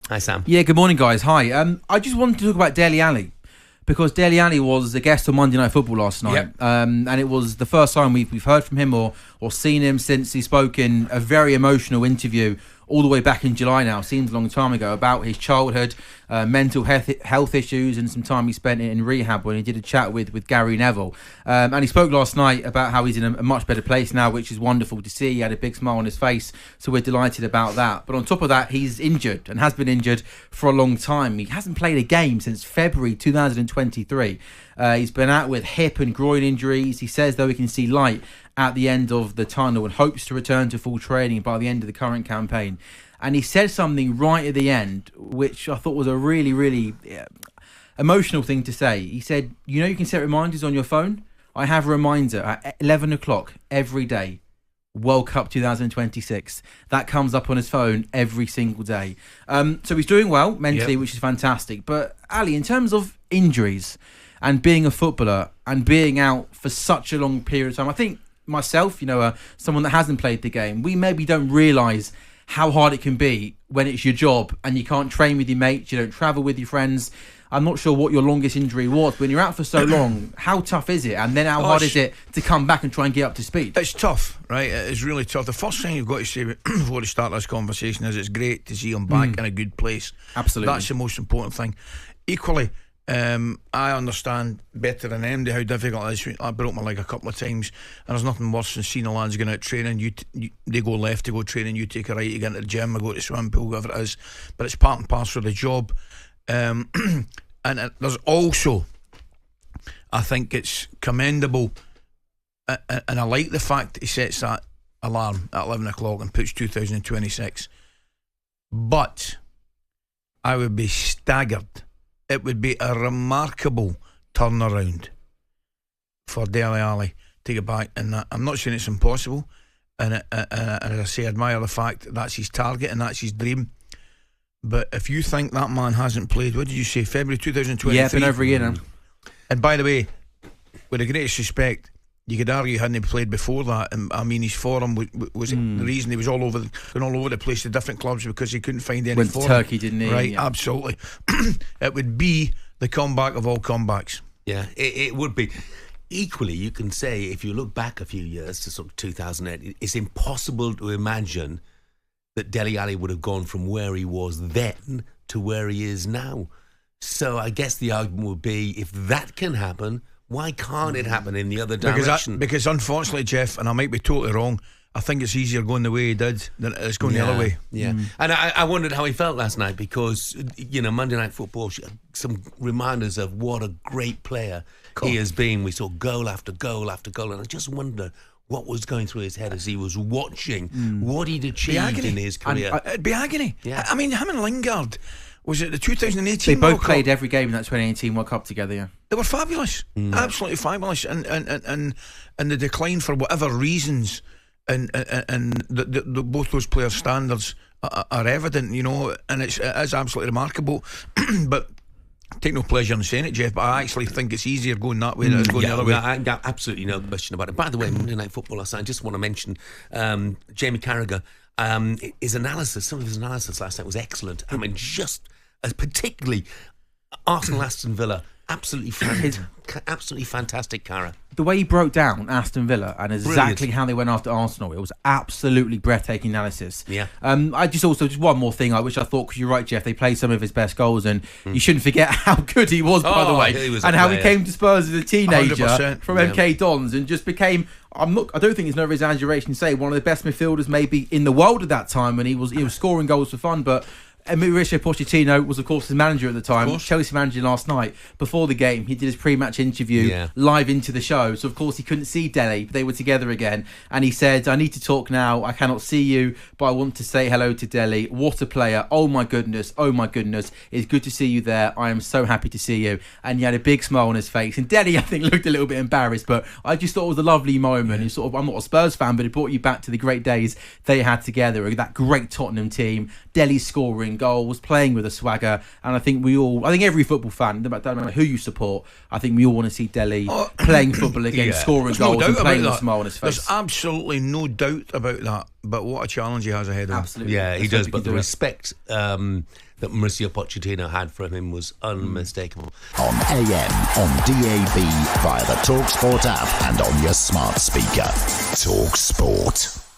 Hi, Sam. Yeah, good morning, guys. Hi. I just wanted to talk about Dele Alli, because Dele Alli was a guest on Monday Night Football last night. Yep. And it was the first time we've heard from him or seen him since he spoke in a very emotional interview all the way back in July now, seems a long time ago, about his childhood, mental health issues, and some time he spent in rehab when he did a chat with Gary Neville. And he spoke last night about how he's in a much better place now, which is wonderful to see. He had a big smile on his face, so we're delighted about that. But on top of that, he's injured and has been injured for a long time. He hasn't played a game since February 2023. He's been out with hip and groin injuries. He says, though, he can see light at the end of the tunnel and hopes to return to full training by the end of the current campaign. And he said something right at the end, which I thought was a really, really emotional thing to say. He said, you can set reminders on your phone? I have a reminder at 11 o'clock every day. World Cup 2026. That comes up on his phone every single day. So he's doing well mentally, which is fantastic. But Ali, in terms of injuries and being a footballer and being out for such a long period of time, I think myself, someone that hasn't played the game, we maybe don't realise how hard it can be when it's your job and you can't train with your mates, you don't travel with your friends. I'm not sure what your longest injury was, but when you're out for so long, how tough is it? And then how hard is it to come back and try and get up to speed? It's tough, right? It's really tough. The first thing you've got to say before we start this conversation is it's great to see him back in a good place. Absolutely. That's the most important thing. Equally, I understand better than MD how difficult it is. I broke my leg a couple of times, and there's nothing worse than seeing the lads going out training. They go left to go training, you take a right to get into the gym or go to the swimming pool, whatever it is. But it's part and parcel of the job. And there's also, I think it's commendable, and I like the fact that he sets that alarm at 11 o'clock and puts 2026. But I would be staggered. It would be a remarkable turnaround for Dele Alli to get back, and I'm not saying it's impossible, and as I say, I admire the fact that that's his target and that's his dream. But if you think that man hasn't played, what did you say, February 2023? Yeah, been over a year now. And by the way, with the greatest respect, you could argue he hadn't played before that, and I mean his form was the reason he was going all over the place to different clubs, because he couldn't find any Went form. to Turkey, didn't he? Right, yeah. Absolutely. It would be the comeback of all comebacks. Yeah, it would be. Equally, you can say, if you look back a few years to sort of 2008, it's impossible to imagine that Dele Alli would have gone from where he was then to where he is now. So I guess the argument would be, if that can happen, why can't it happen in the other direction? Because unfortunately, Jeff, and I might be totally wrong, I think it's easier going the way he did than it is going the other way. Yeah. And I wondered how he felt last night, because, Monday Night Football, some reminders of what a great player he has been. We saw goal after goal after goal, and I just wonder what was going through his head as he was watching what he'd achieved in his career. It'd be agony. Yeah. I mean, him and Lingard, was it the 2018 They both World played Cup? every game in that 2018 World Cup together, yeah. They were fabulous, absolutely fabulous, and the decline for whatever reasons, and both those players' standards are evident, and it is absolutely remarkable. But take no pleasure in saying it, Jeff, but I actually think it's easier going that way than it's going the other way. Absolutely no question about it. By the way, Monday Night Football, I just want to mention Jamie Carragher. His analysis, some of his analysis last night was excellent. I mean, just particularly Arsenal, Aston Villa, absolutely fantastic, Cara. The way he broke down Aston Villa and exactly how they went after Arsenal, it was absolutely breathtaking analysis. Yeah. I just one more thing, which I thought, because you're right, Jeff, they played some of his best goals, and you shouldn't forget how good he was, by the way, and how he came to Spurs as a teenager 100%. from MK Dons and just became. I don't think it's no exaggeration to say one of the best midfielders maybe in the world at that time, when he was scoring goals for fun, but. Mauricio Pochettino was, of course, his manager at the time. Chelsea manager last night. Before the game, he did his pre-match interview live into the show. So, of course, he couldn't see Dele. They were together again. And he said, I need to talk now. I cannot see you, but I want to say hello to Dele. What a player. Oh, my goodness. Oh, my goodness. It's good to see you there. I am so happy to see you. And he had a big smile on his face. And Dele, I think, looked a little bit embarrassed, but I just thought it was a lovely moment. Yeah. I'm not a Spurs fan, but it brought you back to the great days they had together. That great Tottenham team. Dele scoring, scoring goals, playing with a swagger, and I think every football fan, no matter who you support, I think we all want to see Dele playing football again, scoring goals and playing with a smile on his face. There's absolutely no doubt about that, but what a challenge he has ahead of him. Absolutely. Yeah, he does, but the respect that Mauricio Pochettino had for him was unmistakable. On AM, on DAB, via the talkSPORT app and on your smart speaker. talkSPORT.